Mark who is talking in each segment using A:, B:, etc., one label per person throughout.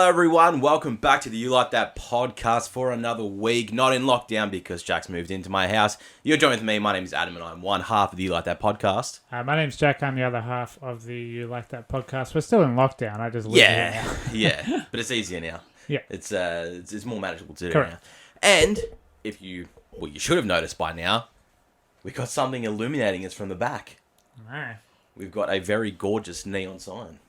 A: Hello everyone, welcome back to the You Like That podcast for another week. Not in lockdown because Jack's moved into my house. You're joined with me, my name is Adam and I'm one half of the You Like That podcast.
B: My name's Jack, I'm the other half of the You Like That podcast. We're still in lockdown, I just live here now.
A: Yeah, but it's easier now.
B: Yeah.
A: It's more manageable to do
B: Correct.
A: now. And, you should have noticed by now, we've got something illuminating us from the back.
B: No.
A: We've got a very gorgeous neon sign.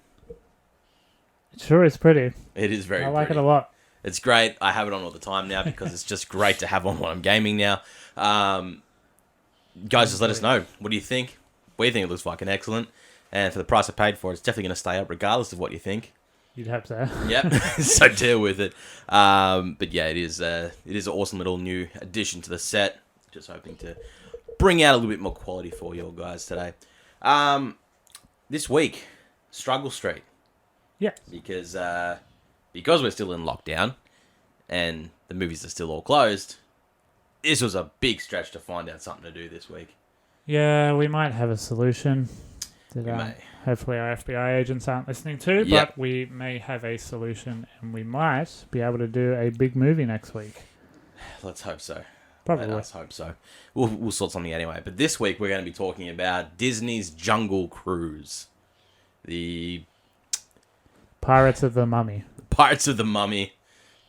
B: It sure is pretty.
A: It is very
B: I like
A: pretty.
B: it a lot.
A: It's great. I have it on all the time now because it's just great to have on when I'm gaming now. Guys, just let us know. What do you think? We think it looks fucking excellent. And for the price I paid for it, it's definitely going to stay up regardless of what you think.
B: You'd hope so.
A: Yep. So deal with it. But yeah, it is an awesome little new addition to the set. Just hoping to bring out a little bit more quality for you all guys today. This week, Struggle Street.
B: Yeah.
A: Because we're still in lockdown and the movies are still all closed, this was a big stretch to find out something to do this week.
B: Yeah, we might have a solution that
A: may.
B: hopefully our FBI agents aren't listening to,
A: Yep.
B: but we may have a solution and we might be able to do a big movie next week.
A: Let's hope so.
B: Probably.
A: Let's hope so. We'll sort something anyway. But this week we're going to be talking about Disney's Jungle Cruise. The
B: Pirates of the Mummy.
A: Pirates of the Mummy,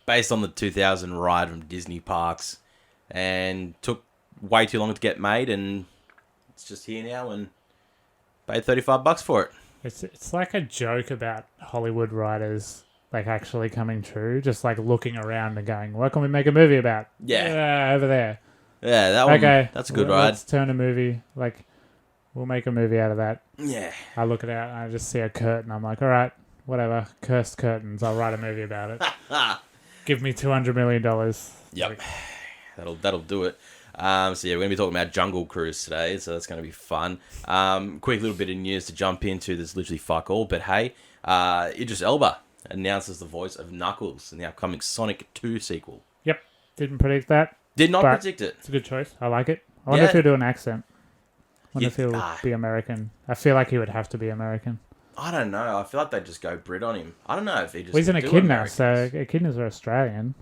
A: based on the 2000 ride from Disney Parks, and took way too long to get made, and it's just here now, and paid $35 for it.
B: It's like a joke about Hollywood writers like actually coming true, just like looking around and going, what can we make a movie about?
A: Yeah.
B: Over there.
A: Yeah, that one.
B: Okay,
A: That's a good ride.
B: Let's turn a movie, like, we'll make a movie out of that.
A: Yeah.
B: I look it out and I just see a curtain. I'm like, all right, whatever, cursed curtains. I'll write a movie about it. Give me $200 million.
A: Yep. That'll do it. So yeah, we're going to be talking about Jungle Cruise today, so that's going to be fun. Quick little bit of news to jump into. There's literally fuck all, but hey, Idris Elba announces the voice of Knuckles in the upcoming Sonic 2 sequel.
B: Yep, didn't predict that.
A: Did not
B: But
A: predict it.
B: It's a good choice. I like it. I wonder if he'll do an accent. I wonder if he'll
A: Yeah,
B: be American. I feel like he would have to be American.
A: I don't know. I feel like they'd just go Brit on him. I don't know if he just.
B: Well, he's an
A: do
B: echidna,
A: Americans.
B: so echidnas are Australian.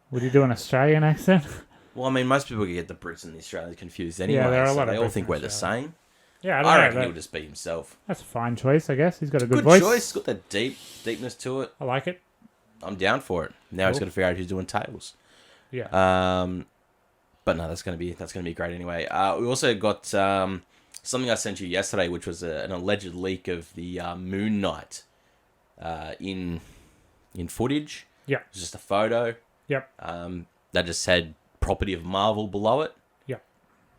B: Would he do an Australian accent?
A: Well, I mean, most people get the Brits and the Australians confused anyway.
B: Yeah, there are a
A: so
B: lot of
A: they all
B: Brits
A: think
B: in
A: we're the
B: Australia.
A: same.
B: Yeah, I
A: I
B: don't
A: reckon
B: know.
A: he'll just be himself.
B: That's a fine choice, I guess. He's got a good
A: Good
B: voice.
A: choice. It's got that deepness to it.
B: I like it.
A: I'm down for it. Now he's
B: Cool.
A: got to figure out who's doing Tails.
B: Yeah.
A: But no, that's gonna be great anyway. We also got something I sent you yesterday, which was an alleged leak of the Moon Knight in footage.
B: Yeah.
A: It was just a photo.
B: Yep.
A: That just said property of Marvel below it.
B: Yep.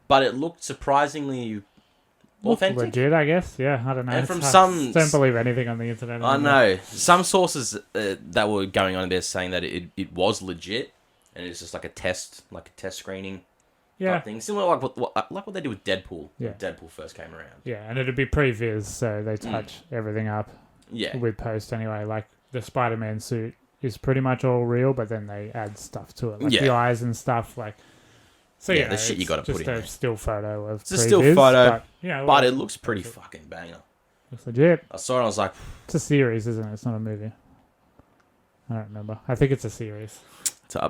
A: But it looked surprisingly authentic.
B: Legit, I guess. Yeah, I don't know.
A: And
B: It's
A: from
B: hard-
A: some-
B: don't believe anything on the internet.
A: I
B: anymore.
A: know. Some sources that were going on there saying that it was legit and it's just like a test screening
B: Yeah.
A: type thing. Similar like what they did with Deadpool
B: Yeah.
A: when Deadpool first came around.
B: Yeah, and it'd be pre-viz, so they touch everything up
A: Yeah.
B: with post anyway. Like the Spider-Man suit is pretty much all real, but then they add stuff to it, like
A: Yeah.
B: the eyes and stuff. Like, so
A: Yeah,
B: yeah,
A: the shit you
B: it's
A: gotta put
B: just
A: in
B: a
A: there.
B: still photo of.
A: It's a still
B: pre-viz,
A: photo,
B: but, yeah,
A: But it looks pretty fucking banger.
B: looks legit.
A: I saw it and I was like,
B: It's a series, isn't it? It's not a movie. I don't remember. I think it's a series.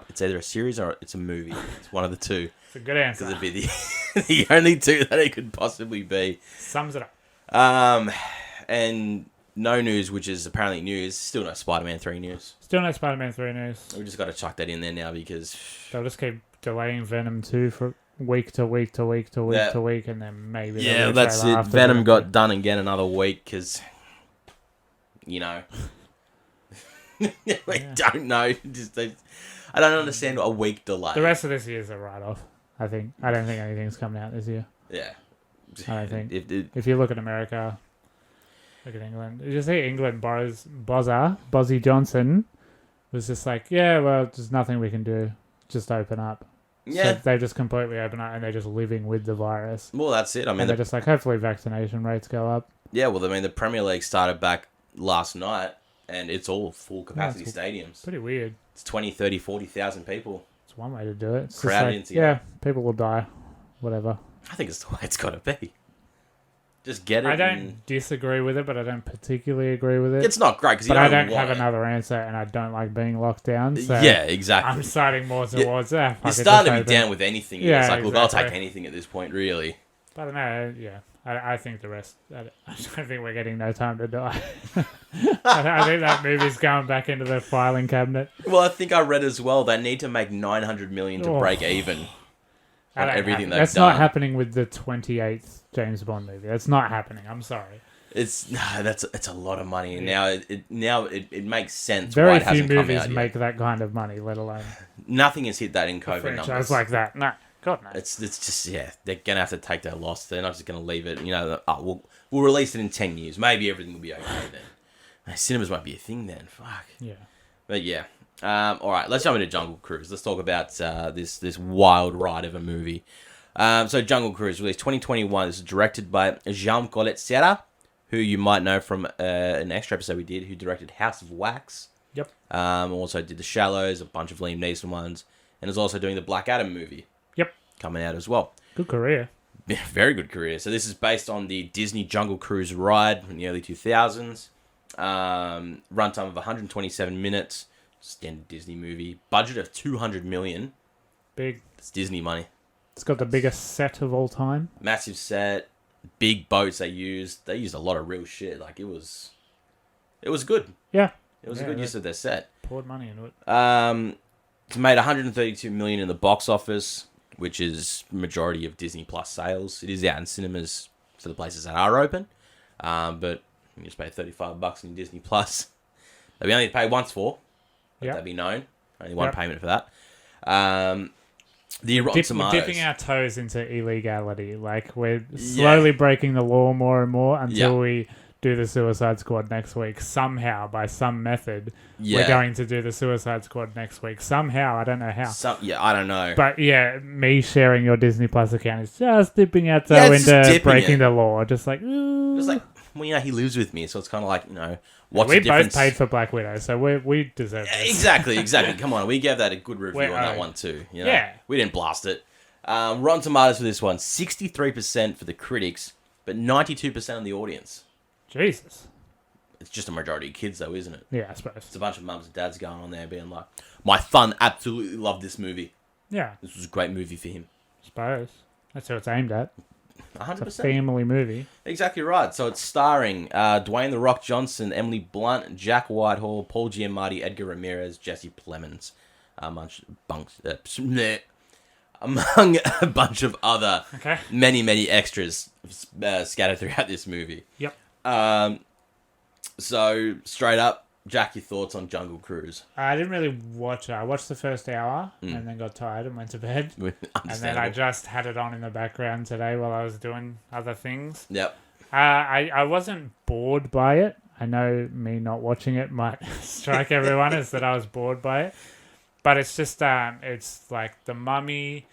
A: it's either a series or it's a movie. It's one of the two.
B: It's a good answer.
A: Because it'd be the only two that it could possibly be.
B: Sums it up.
A: And no news, which is apparently news. Still no Spider-Man 3 news.
B: Still no Spider-Man 3 news.
A: We just got to chuck that in there now because...
B: They'll just keep delaying Venom 2 for week to week to week to week
A: Yeah.
B: to week, and then maybe...
A: Yeah,
B: they'll do a
A: that's
B: trailer
A: it.
B: after
A: Venom
B: that.
A: got done again another week because, you know, we don't know. I don't understand a week delay.
B: The rest of this year's a write-off, I think. I don't think anything's coming out this year.
A: Yeah.
B: I don't think.
A: If
B: If you look at America, look at England. Did you see England, Bozzy Johnson, was just like, yeah, well, there's nothing we can do. Just open up.
A: yeah.
B: So they just completely open up and they're just living with the virus.
A: Well, that's it. I mean,
B: And they're just like, hopefully vaccination rates go up.
A: the Premier League started back last night and it's all full capacity
B: it's
A: stadiums.
B: Pretty weird.
A: It's 20, 30, 40,000 people.
B: It's one way to do it. It's just
A: Crowded
B: like,
A: into
B: yeah, people will die. Whatever.
A: I think it's the way it's got to be. Just get it.
B: I don't disagree with it, but I don't particularly agree with it.
A: It's not great because
B: but I don't have another answer, and I don't like being locked down. So
A: yeah, exactly.
B: I'm siding more towards that.
A: You're starting to be down with anything.
B: Yeah,
A: it's like, look, I'll
B: exactly.
A: take anything at this point, really.
B: But I don't know. Yeah, I think the rest. I don't think we're getting No Time to Die. I think that movie's going back into the filing cabinet.
A: Well, I think I read as well they need to make $900 million to break even on everything they've
B: That's
A: done.
B: not happening with the 28th James Bond movie. That's not happening. I'm sorry.
A: It's a lot of money, and now it makes sense.
B: Very
A: why it
B: few
A: hasn't come
B: movies
A: out
B: make
A: yet.
B: that kind of money, let alone
A: Nothing has hit that in
B: a
A: COVID
B: franchise
A: numbers.
B: like that. No, God no.
A: It's just they're gonna have to take that loss. They're not just gonna leave it. We'll release it in 10 years. Maybe everything will be okay then. Cinemas might be a thing then. Fuck.
B: Yeah.
A: But yeah. All right, let's jump into Jungle Cruise. Let's talk about this wild ride of a movie. So Jungle Cruise released 2021. This is directed by Jean-Colette Serra, who you might know from an extra episode we did, who directed House of Wax.
B: Yep.
A: Also did The Shallows, a bunch of Liam Neeson ones, and is also doing the Black Adam movie.
B: Yep.
A: Coming out as well.
B: Good career.
A: Very good career. So this is based on the Disney Jungle Cruise ride in the early 2000s. Runtime of 127 minutes. Standard Disney movie. Budget of $200 million.
B: Big.
A: It's Disney money.
B: It's got the biggest set of all time.
A: Massive set. Big boats they used. They used a lot of real shit. Like, it was good.
B: Yeah.
A: It was a good use of their set.
B: Poured money into it.
A: It's made 132 million in the box office, which is majority of Disney Plus sales. It is out in cinemas for the places that are open, but you just pay $35 in Disney Plus that we only pay once for. Let that be known. Only one payment for that. The Rotten Tomatoes.
B: We're dipping our toes into illegality. Like, we're slowly breaking the law more and more until we do the Suicide Squad next week. Somehow, by some method, we're going to do the Suicide Squad next week. Somehow, I don't know how.
A: I don't know.
B: But yeah, me sharing your Disney Plus account is just dipping our toe into breaking the law. Just like, ooh.
A: Just like, well, he lives with me, so it's kind of like, what's the
B: we
A: difference?
B: both paid for Black Widow, so we deserve this.
A: Exactly. Come on, we gave that a good review on that one too.
B: Yeah.
A: We didn't blast it. Rotten Tomatoes for this one, 63% for the critics, but 92% on the audience.
B: Jesus.
A: It's just a majority of kids though, isn't it?
B: Yeah, I suppose.
A: It's a bunch of mums and dads going on there being like, my son absolutely loved this movie.
B: Yeah.
A: This was a great movie for him.
B: I suppose. That's who it's aimed at.
A: 100%.
B: It's a family movie.
A: Exactly right. So it's starring Dwayne "The Rock" Johnson, Emily Blunt, Jack Whitehall, Paul Giamatti, Edgar Ramirez, Jesse Plemons, among a bunch of other many extras scattered throughout this movie.
B: Yep.
A: So straight up, Jack, your thoughts on Jungle Cruise?
B: I didn't really watch it. I watched the first hour and then got tired and went to bed. And then I just had it on in the background today while I was doing other things.
A: Yep.
B: I wasn't bored by it. I know me not watching it might strike everyone as that I was bored by it. But it's just, it's like The Mummy,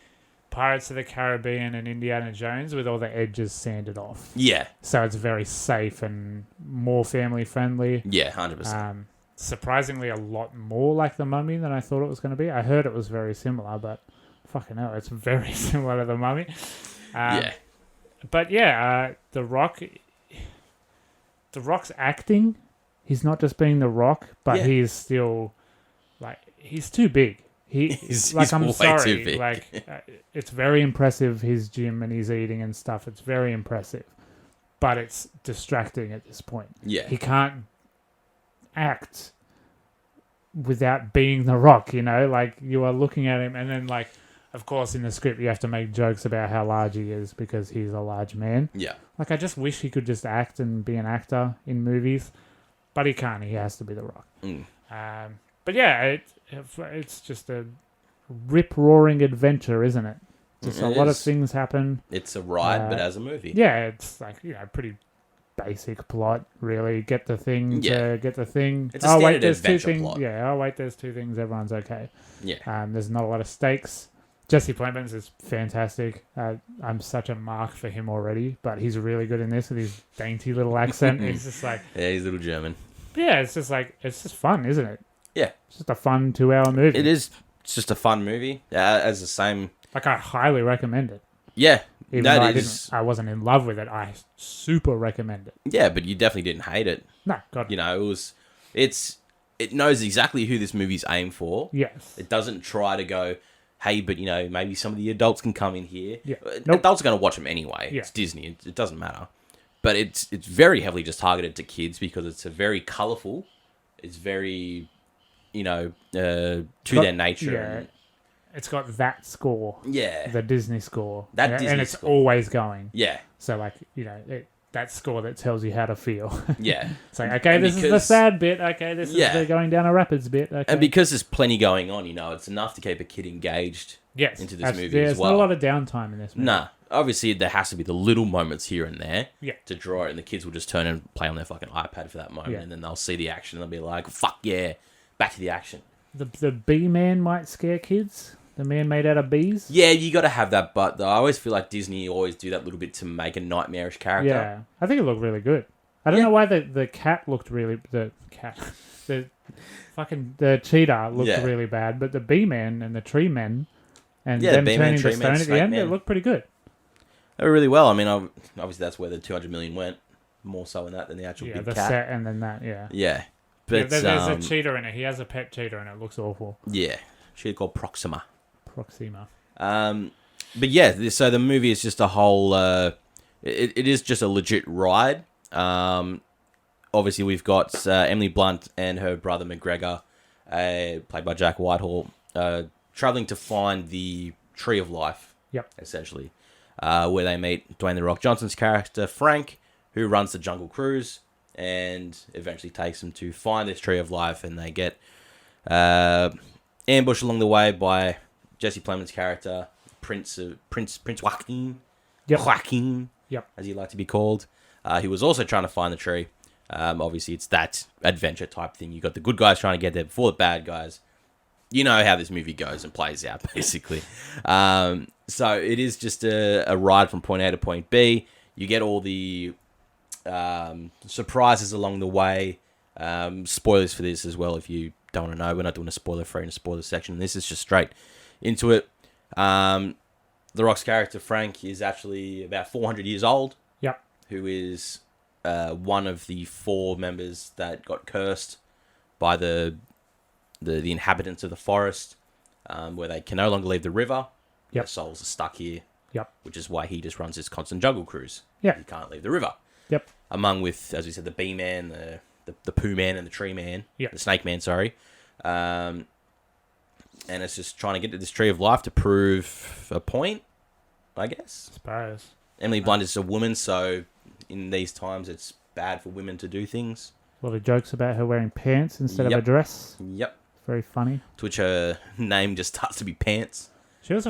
B: Pirates of the Caribbean, and Indiana Jones with all the edges sanded off.
A: Yeah.
B: So it's very safe and more family friendly.
A: Yeah, 100%.
B: Surprisingly, a lot more like The Mummy than I thought it was going to be. I heard it was very similar, but fucking hell, it's very similar to The Mummy. But yeah, The Rock's acting. He's not just being The Rock, but he's still like he's too big. He's I'm sorry,
A: too big.
B: It's very impressive his gym and his eating and stuff. It's very impressive, but it's distracting at this point.
A: Yeah,
B: he can't act without being The Rock. Like you are looking at him, and then like, of course, in the script you have to make jokes about how large he is because he's a large man.
A: Yeah, like
B: I just wish he could just act and be an actor in movies, but he can't. He has to be The Rock. But yeah, it's just a rip-roaring adventure, isn't it? Just a lot of things happen.
A: It's a ride, but as a movie.
B: Yeah, it's like, pretty basic plot, really. Get the thing to get the thing.
A: It's a standard adventure plot.
B: Yeah, there's two things, everyone's okay.
A: Yeah.
B: There's not a lot of stakes. Jesse Plemons is fantastic. I'm such a mark for him already, but he's really good in this with his dainty little accent. He's just like...
A: Yeah, he's a little German.
B: Yeah, it's just fun, isn't it?
A: Yeah.
B: It's just a fun 2-hour movie.
A: It is. It's just a fun movie. As the same...
B: Like, I highly recommend it.
A: Yeah.
B: Even
A: That
B: though
A: is-
B: I wasn't in love with it, I super recommend it.
A: Yeah, but you definitely didn't hate it.
B: No, God.
A: You know, it knows exactly who this movie's aimed for.
B: Yes.
A: It doesn't try to go, hey, but you know, maybe some of the adults can come in here.
B: Yeah.
A: Adults are going to watch them anyway.
B: Yeah.
A: It's Disney. It doesn't matter. But it's very heavily just targeted to kids because it's a very colourful. It's very, to their nature.
B: Yeah.
A: And,
B: It's got that score.
A: yeah.
B: The Disney score.
A: That
B: and
A: Disney
B: it's
A: score.
B: always going.
A: Yeah.
B: So, like, that score that tells you how to feel.
A: Yeah.
B: It's like, okay, this is the sad bit. Okay, this is the going down a rapids bit. Okay.
A: And because there's plenty going on, it's enough to keep a kid engaged into this movie as well.
B: There's not a lot of downtime in this movie.
A: Nah. Obviously, there has to be the little moments here and there
B: Yeah.
A: to draw it, and the kids will just turn and play on their fucking iPad for that moment, and then they'll see the action, and they'll be like, fuck yeah, back to the action.
B: The bee man might scare kids. The man made out of bees.
A: Yeah, you got to have that, but I always feel like Disney always do that little bit to make a nightmarish character.
B: Yeah, I think it looked really good. I don't know why the cat looked really... The cheetah looked really bad, but the bee man and the tree men and them turning to stone at the end, it looked pretty good.
A: They were really well. I mean, obviously that's where the 200 million went. More so in that than the actual big
B: the
A: cat.
B: set and then that,
A: Yeah. But,
B: there's a cheetah in it. He has a pet cheetah and it looks awful.
A: Yeah. Cheetah called Proxima.
B: But
A: yeah, so the movie is just a whole... it is just a legit ride. Obviously, we've got Emily Blunt and her brother McGregor, played by Jack Whitehall, traveling to find the Tree of Life, essentially, where they meet Dwayne "The Rock" Johnson's character, Frank, who runs the Jungle Cruise, and eventually takes them to find this Tree of Life, and they get ambushed along the way by Jesse Plemons' character, Prince Joaquin, Joaquin, as he liked to be called. He was also trying to find the tree. Obviously, it's that adventure type thing. You got the good guys trying to get there before the bad guys. You know how this movie goes and plays out, basically. So it is just a ride from point A to point B. You get all the surprises along the way. Spoilers for this as well if you don't want to know. We're not doing a spoiler-free and a spoiler section. This is just straight into it. The Rock's character, Frank, is actually about 400 years old.
B: Yep.
A: Who is one of the 4 members that got cursed by the inhabitants of the forest, where they can no longer leave the river.
B: Yep.
A: Their souls are stuck here.
B: Yep.
A: Which is why he just runs this constant jungle cruise.
B: Yeah.
A: He can't leave the river.
B: Yep.
A: Among with, as we said, the bee man, the poo man, and the tree man.
B: Yep.
A: The snake man, sorry. And it's just trying to get to this Tree of Life to prove a point, I guess.
B: Suppose.
A: Emily Blunt is a woman, so in these times it's bad for women to do things.
B: A lot of jokes about her wearing pants instead of a dress.
A: Yep.
B: Very funny.
A: To which her name just starts to be Pants.
B: She was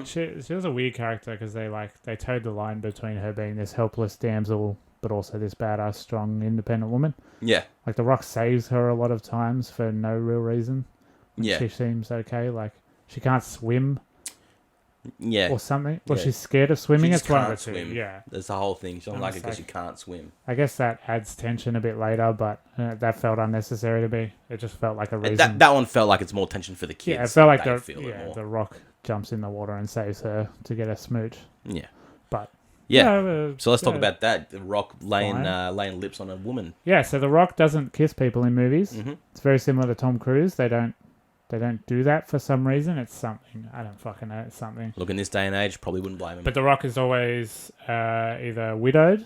B: she was a weird character because they towed the line between her being this helpless damsel but also this badass, strong, independent woman.
A: Yeah.
B: Like, The Rock saves her a lot of times for no real reason.
A: Yeah.
B: She seems okay. Like, she can't swim.
A: Yeah.
B: Or something. Or she's scared of swimming.
A: She
B: It's one of the
A: swim.
B: two. Yeah.
A: That's the whole thing. She don't like it because she can't swim.
B: I guess that adds tension a bit later, but that felt unnecessary to be. It just felt like a reason.
A: That one felt like it's more tension for the kids.
B: Yeah, it felt like the Rock jumps in the water and saves her to get a smooch.
A: Yeah.
B: But...
A: Yeah. So let's talk about that. The Rock laying lips on a woman.
B: Yeah, so The Rock doesn't kiss people in movies.
A: Mm-hmm.
B: It's very similar to Tom Cruise. They don't do that for some reason. It's something. I don't fucking know. It's something.
A: Look, in this day and age, probably wouldn't blame him.
B: But The Rock is always either a widower,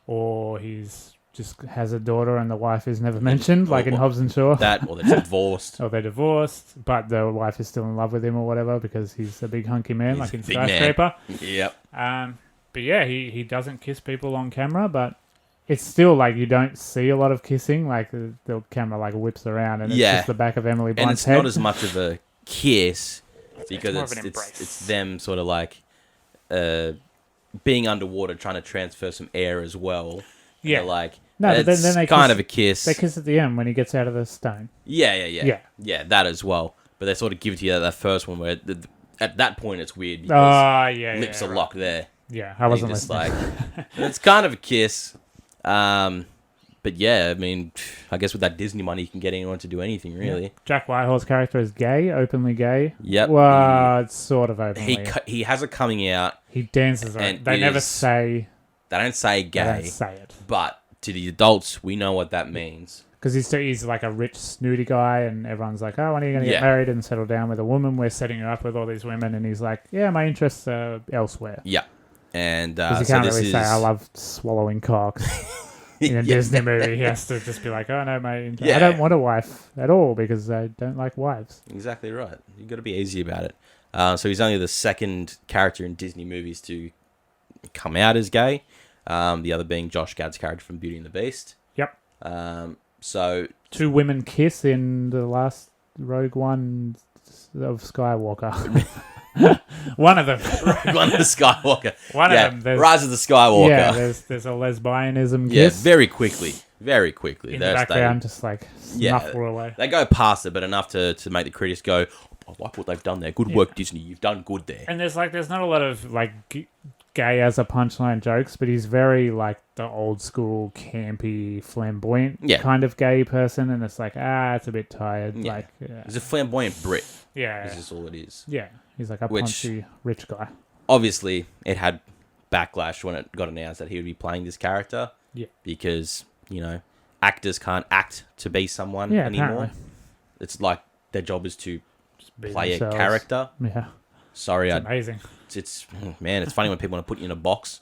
B: or he's just has a daughter and the wife is never mentioned, like in Hobbs and Shaw.
A: That, or they're divorced.
B: Or they're divorced, but the wife is still in love with him or whatever because he's a big hunky man, like in Skyscraper.
A: Yep.
B: But yeah, he doesn't kiss people on camera, but it's still like you don't see a lot of kissing. Like the camera like whips around and it's just the back of Emily Blunt's head.
A: And it's not as much of a kiss because it's them sort of like being underwater trying to transfer some air as well.
B: Yeah.
A: They're like,
B: no, but then they
A: kind of a kiss.
B: They kiss at the end when he gets out of the stone.
A: Yeah, that as well. But they sort of give it to you that first one where at that point it's weird because lips are locked there.
B: Yeah, I wasn't
A: just
B: listening.
A: like, it's kind of a kiss. But But yeah, I mean, I guess with that Disney money, you can get anyone to do anything, really.
B: Yeah. Jack Whitehall's character is gay, openly gay.
A: Yep.
B: Well, it's sort of openly.
A: He has it coming out.
B: He dances
A: And
B: on. They never say.
A: They don't say
B: They
A: gay.
B: don't say it.
A: But to the adults, we know what that means.
B: Because he's like a rich, snooty guy, and everyone's like, oh, when are you going to get married and settle down with a woman? We're setting you up with all these women. And he's like, yeah, my interests are elsewhere.
A: Yeah. And
B: because he can't really say, I love swallowing cocks. In a Disney movie, he has to just be like, oh, no, mate, I don't want a wife at all because I don't like wives.
A: Exactly right. You've got to be easy about it. So he's only the second character in Disney movies to come out as gay. The other being Josh Gad's character from Beauty and the Beast.
B: Yep.
A: So
B: 2 women kiss in the last Rogue One of Skywalker. One of them.
A: Rogue One of the Skywalker.
B: One of them.
A: Rise of the Skywalker.
B: Yeah, there's a lesbianism
A: Yeah,
B: kiss.
A: very quickly. Very quickly.
B: In the background, just like snuffle away.
A: They go past it, but enough to make the critics go, I like what they've done there. Good work, Disney. You've done good there.
B: And there's not a lot of like gay as a punchline jokes, but he's very like the old school campy flamboyant kind of gay person, and it's like it's a bit tired.
A: He's a flamboyant Brit.
B: Yeah,
A: this is all it is.
B: Yeah, he's like a punchy rich guy.
A: Obviously it had backlash when it got announced that he would be playing this character, because actors can't act to be someone anymore. Apparently. It's like their job is to play themselves. A character.
B: Yeah.
A: Sorry,
B: it's amazing.
A: It's man, it's funny when people want to put you in a box.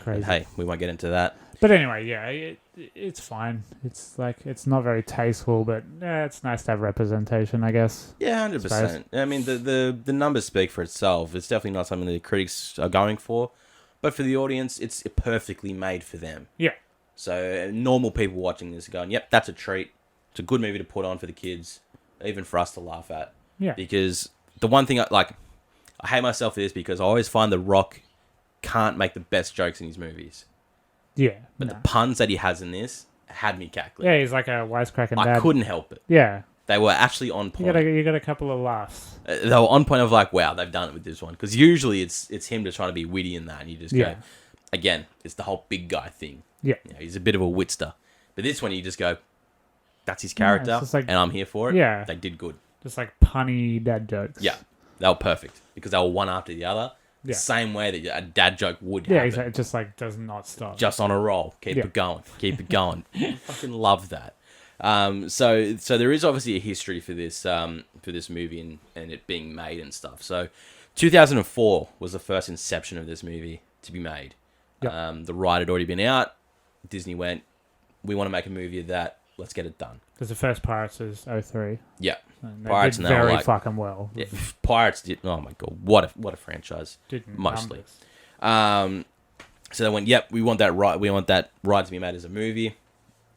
B: Crazy.
A: But hey, we won't get into that.
B: But anyway, it's fine. It's like it's not very tasteful, but it's nice to have representation, I guess.
A: Yeah, 100%. I mean, the numbers speak for itself. It's definitely not something that the critics are going for, but for the audience, it's perfectly made for them.
B: Yeah.
A: So normal people watching this are going, "Yep, that's a treat. It's a good movie to put on for the kids, even for us to laugh at."
B: Yeah.
A: Because the one thing I hate myself for this because I always find The Rock can't make the best jokes in his movies.
B: Yeah.
A: But the puns that he has in this had me cackling.
B: Yeah, he's like a wisecracking dad.
A: I couldn't help it.
B: Yeah.
A: They were actually on point.
B: You got a couple of laughs.
A: They were on point of like, wow, they've done it with this one. Because usually it's him just trying to be witty in that. And you just go, again, it's the whole big guy thing.
B: Yeah.
A: He's a bit of a witster. But this one, you just go, that's his character. And I'm here for it.
B: Yeah.
A: They did good.
B: Just like punny dad jokes.
A: Yeah. They were perfect. Because they were one after the other. The same way that a dad joke would happen.
B: Yeah, exactly. It just like does not stop.
A: Just on a roll. Keep it going. Keep it going. I fucking love that. So there is obviously a history for this movie and it being made and stuff. So 2004 was the first inception of this movie to be made. Yep. The ride had already been out. Disney went, we want to make a movie of that. Let's get it done.
B: Because the first Pirates is 2003.
A: Yeah.
B: Pirates did very fucking well.
A: Yeah, Pirates did. Oh my god, what a franchise. Mostly. So they went, yep, we want that ride. We want that ride to be made as a movie.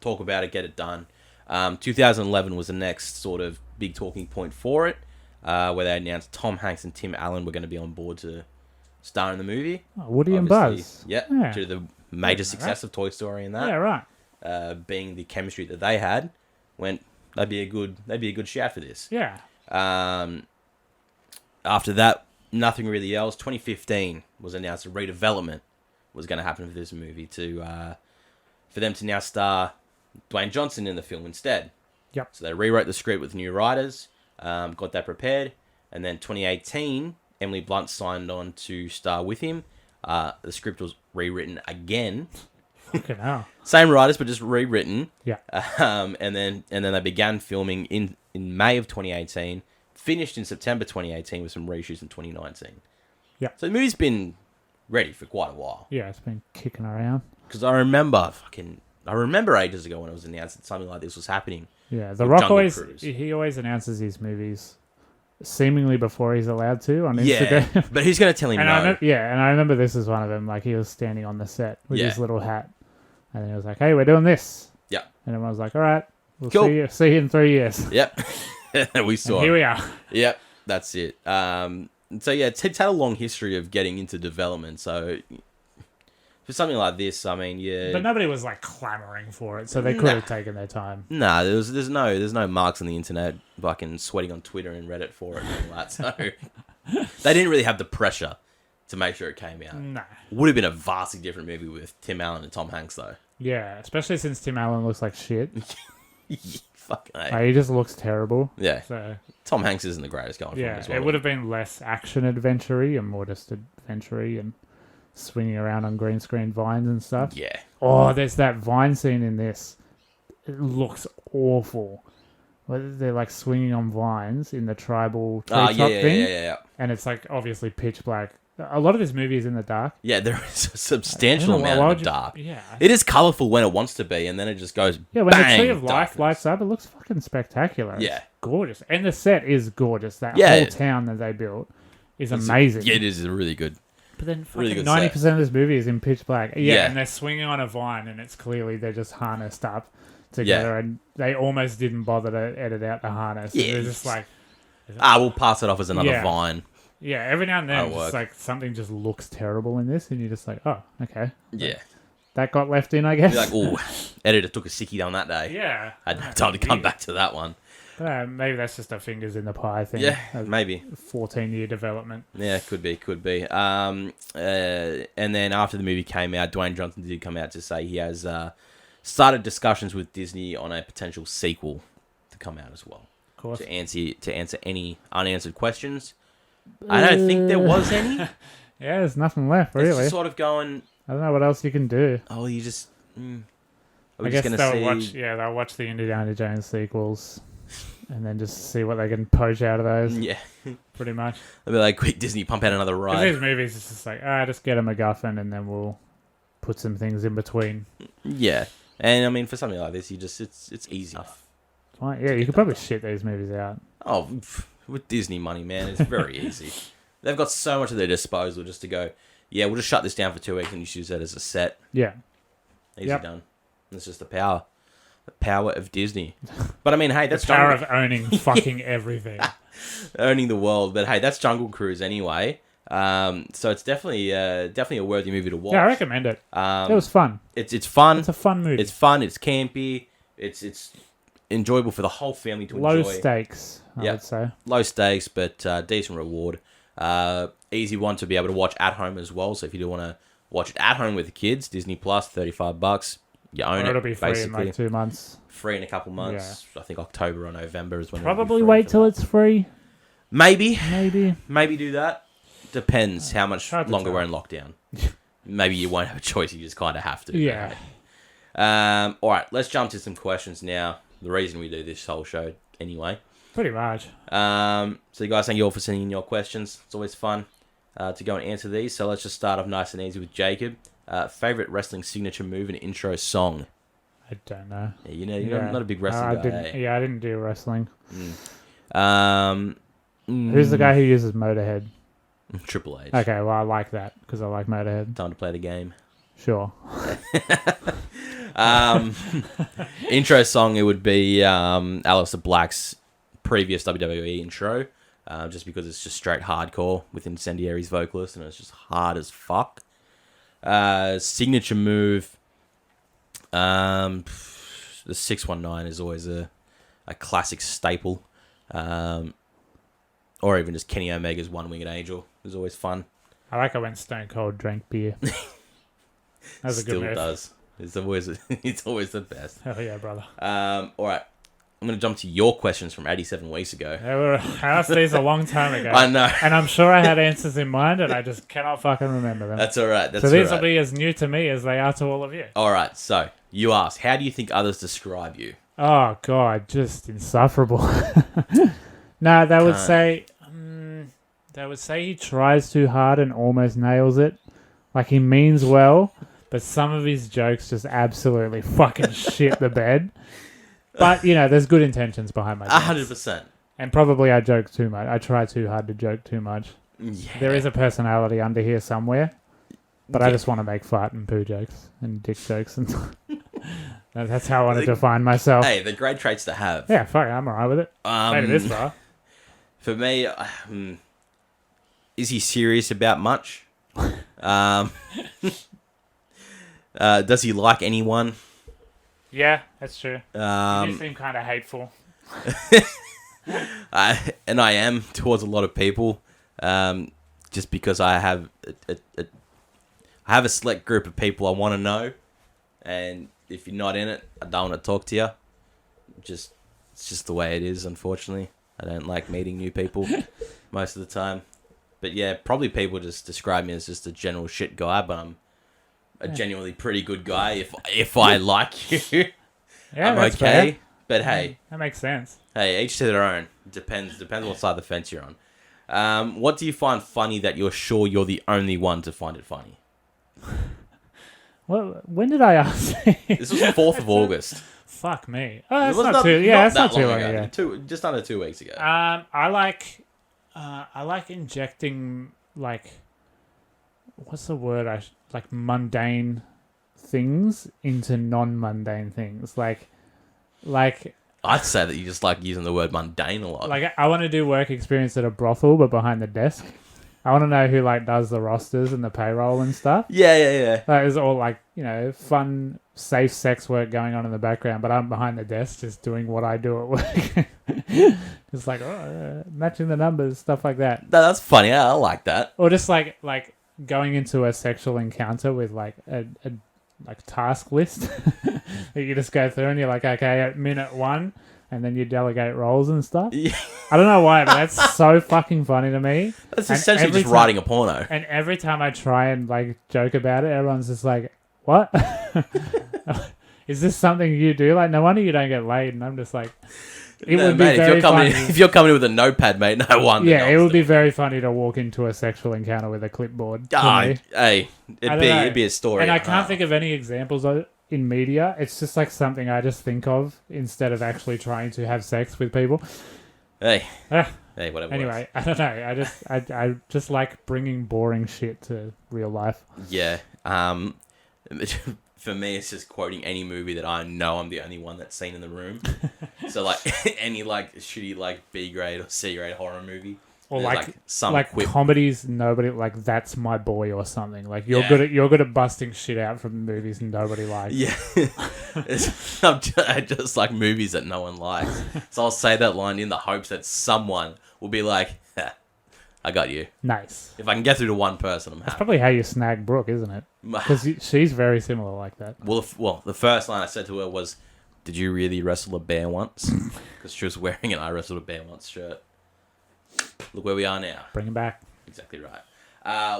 A: Talk about it, get it done. 2011 was the next sort of big talking point for it, where they announced Tom Hanks and Tim Allen were going to be on board to star in the movie.
B: Oh, Woody and Buzz.
A: Yeah, due to the major success of Toy Story and that.
B: Yeah, right.
A: Being the chemistry that they had, went. They'd be a good shout for this.
B: Yeah.
A: After that, nothing really else. 2015 was announced a redevelopment was going to happen for this movie for them to now star Dwayne Johnson in the film instead.
B: Yep.
A: So they rewrote the script with new writers, got that prepared, and then 2018, Emily Blunt signed on to star with him. The script was rewritten again.
B: Fucking hell.
A: Same writers, but just rewritten.
B: Yeah.
A: And then they began filming in May of 2018, finished in September 2018 with some reshoots in 2019.
B: Yeah.
A: So the movie's been ready for quite a while.
B: Yeah, it's been kicking around.
A: Because I remember ages ago when it was announced that something like this was happening.
B: Yeah, The Rock always announces his movies seemingly before he's allowed to on Instagram.
A: Yeah, but who's going to tell him
B: and
A: no?
B: And I remember this is one of them. Like, he was standing on the set with his little hat. And he was like, hey, we're doing this.
A: Yeah.
B: And everyone was like, all right, we'll
A: cool.
B: see you in 3 years.
A: Yep. We saw
B: and here we are.
A: Yep, that's it. So yeah, it's had a long history of getting into development. So for something like this, I mean, yeah.
B: But nobody was like clamoring for it, so they could have taken their time.
A: Nah, there's no marks on the internet fucking sweating on Twitter and Reddit for it and all that. So they didn't really have the pressure to make sure it came out.
B: Nah.
A: Would have been a vastly different movie with Tim Allen and Tom Hanks though.
B: Yeah, especially since Tim Allen looks like shit.
A: Fucking A.
B: Like, he just looks terrible.
A: Yeah.
B: So
A: Tom Hanks isn't the greatest going for him
B: yeah,
A: as well.
B: it would have been less action adventure-y and more just adventure-y and swinging around on green screen vines and stuff.
A: Yeah.
B: Oh, there's that vine scene in this. It looks awful. Where they're like swinging on vines in the tribal treetop thing.
A: Yeah.
B: And it's like obviously pitch black. A lot of this movie is in the dark.
A: Yeah, there is a substantial
B: I don't know,
A: amount
B: why
A: of
B: would
A: dark.
B: Yeah.
A: It is colourful when it wants to be, and then it just goes
B: Yeah, when
A: bang,
B: the Tree of Life
A: darkness.
B: lights up, it looks fucking spectacular.
A: Yeah.
B: It's gorgeous. And the set is gorgeous. That
A: Yeah.
B: whole town that they built is amazing.
A: Yeah, it is really good.
B: But then
A: Really
B: fucking
A: good
B: 90% of this movie is in pitch black. Yeah,
A: Yeah.
B: and they're swinging on a vine, and it's clearly they're just harnessed up together, and they almost didn't bother to edit out the harness.
A: Yeah.
B: They're just like...
A: We'll pass it off as another
B: Yeah.
A: vine.
B: Yeah, every now and then,
A: That'll
B: just
A: work.
B: like something just looks terrible in this, and you're just like, oh, okay.
A: Yeah.
B: That got left in, I guess.
A: You're like, oh, editor took a sickie down that day.
B: Yeah.
A: I had no time to come back to that one.
B: Maybe that's just a fingers in the pie thing.
A: Yeah,
B: A
A: maybe.
B: 14-year development.
A: Yeah, could be. And then after the movie came out, Dwayne Johnson did come out to say he has started discussions with Disney on a potential sequel to come out as well.
B: Of course.
A: To answer any unanswered questions. I don't think there was any.
B: Yeah, there's nothing left,
A: It's
B: really.
A: just sort of going,
B: I don't know what else you can do.
A: oh, you just... Are we
B: I
A: just
B: guess
A: going to see...
B: they'll watch the Indiana Jones sequels and then just see what they can poach out of those,
A: Yeah.
B: pretty much.
A: They'll be like, quick, Disney, pump out another
B: Because
A: ride.
B: these movies, it's just like, just get a MacGuffin and then we'll put some things in between.
A: Yeah. And, I mean, for something like this, it's easy enough.
B: Fine. Yeah, you could probably shit these movies out.
A: Oh, with Disney money, man, it's very easy. They've got so much at their disposal just to go, yeah, we'll just shut this down for 2 weeks and just use that as a set.
B: Yeah.
A: Easy
B: Yep.
A: done. It's just the power of Disney. But I mean, hey, that's
B: The power
A: Jungle,
B: of owning fucking everything.
A: owning the world. But hey, that's Jungle Cruise anyway. So it's definitely a worthy movie to watch.
B: Yeah, I recommend it. It was fun.
A: It's fun.
B: It's a fun movie.
A: It's fun. It's campy. It's enjoyable for the whole family to
B: Low
A: enjoy.
B: stakes, I
A: Yeah.
B: would say.
A: Low stakes, but decent reward. Easy one to be able to watch at home as well. So if you do want to watch it at home with the kids, Disney Plus, $35. You own
B: Or
A: it.
B: it'll be free
A: basically.
B: in like 2 months.
A: Free in a couple months. I think October or November is when. it'll be
B: Probably
A: free
B: wait
A: for
B: till
A: that.
B: it's free.
A: Maybe
B: Maybe.
A: do that. Depends how much
B: Hard to
A: longer
B: tell.
A: we're in lockdown. Maybe you won't have a choice. You just kind of have to.
B: Yeah.
A: All right. Let's jump to some questions now. The reason we do this whole show, anyway.
B: Pretty much.
A: So you guys, thank you all for sending in your questions. It's always fun to go and answer these. So let's just start off nice and easy with Jacob. Favorite wrestling signature move and intro song?
B: I don't know.
A: Yeah, you're not a big wrestling
B: I
A: guy.
B: didn't,
A: eh?
B: Yeah, I didn't do wrestling.
A: Who's
B: Who's the guy who uses Motorhead?
A: Triple H.
B: Okay, well, I like that because I like Motorhead.
A: Time to play the game.
B: Sure.
A: Intro song, it would be Aleister Black's previous WWE intro, just because it's just straight hardcore with Incendiary's vocalist, and it's just hard as fuck. Signature move, the 619 is always a classic staple, or even just Kenny Omega's One Winged Angel is always fun.
B: I like it when Stone Cold drank beer. That's a good
A: Still
B: move.
A: does. It's always the best.
B: Hell yeah, brother.
A: All right. I'm going to jump to your questions from 87 weeks ago.
B: I asked these a long time ago.
A: I know.
B: And I'm sure I had answers in mind, and I just cannot fucking remember them.
A: That's all right.
B: So these will be as new to me as they are to all of you.
A: All right. So you asked, how do you think others describe you?
B: Oh, God, just insufferable. No, they would say... they would say he tries too hard and almost nails it. Like, he means well, but some of his jokes just absolutely fucking shit the bed. But, you know, there's good intentions behind my jokes.
A: 100%.
B: And probably I joke too much. I try too hard to joke too much.
A: Yeah.
B: There is a personality under here somewhere, but I just want to make fart and poo jokes and dick jokes. And that's how I want to define myself.
A: Hey, they're great traits to have.
B: Yeah, fuck it, I'm alright with it. Maybe this far.
A: For me, is he serious about much? Does he like anyone?
B: Yeah, that's true.
A: Um,
B: You seem kind of hateful.
A: I am towards a lot of people, just because I have a select group of people I want to know, And if you're not in it, I don't want to talk to you. It's just the way it is, unfortunately. I don't like meeting new people most of the time. But yeah, probably people just describe me as just a general shit guy, but I'm a genuinely pretty good guy if I like you.
B: Yeah,
A: I'm
B: that's
A: okay.
B: fair.
A: But hey,
B: That makes sense.
A: hey, each to their own. Depends what side of the fence you're on. What do you find funny that you're sure you're the only one to find it funny?
B: Well, when did I ask?
A: This was the 4th of August.
B: Fuck me. Oh, that's
A: It was
B: not too. Yeah, that's not too long
A: ago.
B: ago.
A: Just under 2 weeks ago.
B: I like injecting like, what's the word? Like mundane things into non-mundane things. Like
A: I'd say that you just like using the word mundane a lot.
B: like I want to do work experience at a brothel, but behind the desk. I want to know who like does the rosters and the payroll and stuff.
A: Yeah.
B: That is all like, fun, safe sex work going on in the background, but I'm behind the desk just doing what I do at work. Just like matching the numbers, stuff like that.
A: No, that's funny. I like that.
B: Or just like going into a sexual encounter with like a like task list that you just go through and you're like, okay, at minute 1, and then you delegate roles and stuff.
A: Yeah.
B: I don't know why, but that's so fucking funny to me.
A: That's
B: And
A: essentially
B: every
A: just writing a porno.
B: And every time I try and like joke about it, everyone's just like, "What? Is this something you do?" Like, no wonder you don't get laid. And I'm just like, it would be
A: mate,
B: very funny.
A: if you're coming in with a notepad, mate, no wonder.
B: Yeah, it would be very funny to walk into a sexual encounter with a clipboard.
A: Hey, it'd be a story.
B: And I can't think of any examples of it in media. It's just like something I just think of instead of actually trying to have sex with people.
A: Hey,
B: Ah.
A: hey, whatever.
B: Anyway, I don't know. I just like bringing boring shit to real life.
A: Yeah. For me, it's just quoting any movie that I know I'm the only one that's seen in the room. So like any like shitty like B grade or C grade horror movie.
B: Or
A: There's,
B: like
A: some
B: like
A: quip.
B: comedies, nobody like that's my boy or something. Like you're good at busting shit out from movies nobody likes.
A: Yeah. I just like movies that no one likes. So I'll say that line in the hopes that someone will be like, I got you.
B: Nice.
A: If I can get through to one person, I'm
B: That's
A: happy.
B: probably how you snag Brooke, isn't it? Because she's very similar like that.
A: Well, the first line I said to her was, "Did you really wrestle a bear once?" Because she was wearing an "I wrestled a bear once" shirt. Look where we are now.
B: Bring him back.
A: Exactly right.